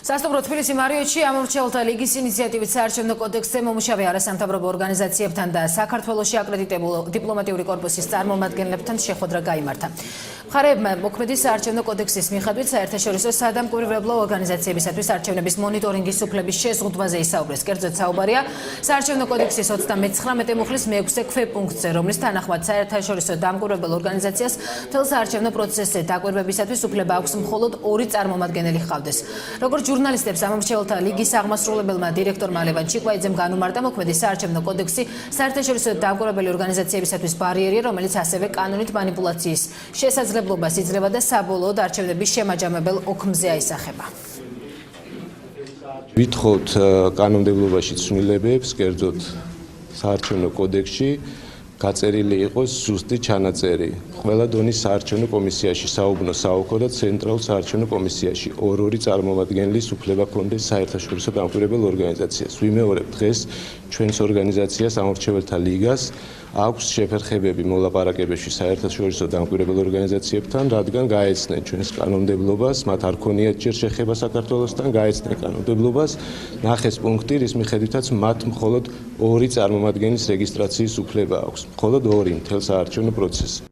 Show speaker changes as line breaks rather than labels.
სასტუმრო თბილისი მარიოტში ამორჩეულთა ლიგის ინიციატივით საარჩევნო კოდექსზე მომუშავე არასამთავრობო ორგანიზაციებთან და საქართველოში აკრედიტებულ დიპლომატიური კორპუსის წარმომადგენლებთან შეხვედრა გაიმართა. მხარეებმა მოქმედი საარჩევნო კოდექსის მიხედვით საერთაშორისო სადამკვირვებლო ორგანიზაციებისათვის არჩევნების მონიტორინგის უფლების შეზღუდვაზე ისაუბრეს. კერძოდ საუბარია საარჩევნო კოდექსის 39 მუხლის მე-6 ქვეპუნქტზე, რომლის თანახმად საერთაშორისო დამკვირვებელ ორგანიზაციას მთელ საარჩევნო პროცესზე დაკვირვებისათვის უფლება აქვს მხოლოდ 2 წარმომადგენელი ჰყავდეს. როგორც ჟურნალისტებს ამორჩეულთა ლიგის აღმასრულებელმა დირექტორმა ლევან ჩიკვაიძემ განუმარტა, მოქმედი საარჩევნო კოდექსი საერთაშორისო დამკვირვებელი ორგანიზაციებისათვის ბარიერია, რომელიც ასევე კანონით მანიპულაციის შესაძლებლობას იძლევა და საბოლოოდ არჩევნების შემაჯამებელ ოქმზე აისახება.
ვითხოვთ კანონმდებლობაში ცვლილებებს, კერძოდ საარჩევნო კოდექსში გაწერილი იყოს ზუსტი ჩანაწერი. ყველა დონის საარჩევნო კომისიაში, საუბნო, საოლქო და ცენტრალურ საარჩევნო კომისიაში ორ-ორი წარმომადგენლის უფლება ჰქონდეს საერთაშორისო დამკვირვებელ ორგანიზაციას. ვიმეორებ, დღეს ჩვენს ორგანიზაციას, ამორჩეველთა ლიგას, აქვს შეფერხებები მოლაპარაკებებში საერთაშორისო დამკვირვებელ ორგანიზაციებთან, რადგან გაეცნენ ჩვენს კანონმდებლობას, მათ არ ქონიათ ჯერ შეხება საქართველოსთან, გაეცნენ კანონმდებლობას, ნახეს პუნქტი, რის მიხედვითაც მათ მხოლოდ 2 წარმომადგენლის რეგისტრაციის უფლება აქვს. მხოლოდ 2 მთელ საარჩევნო პროცესში.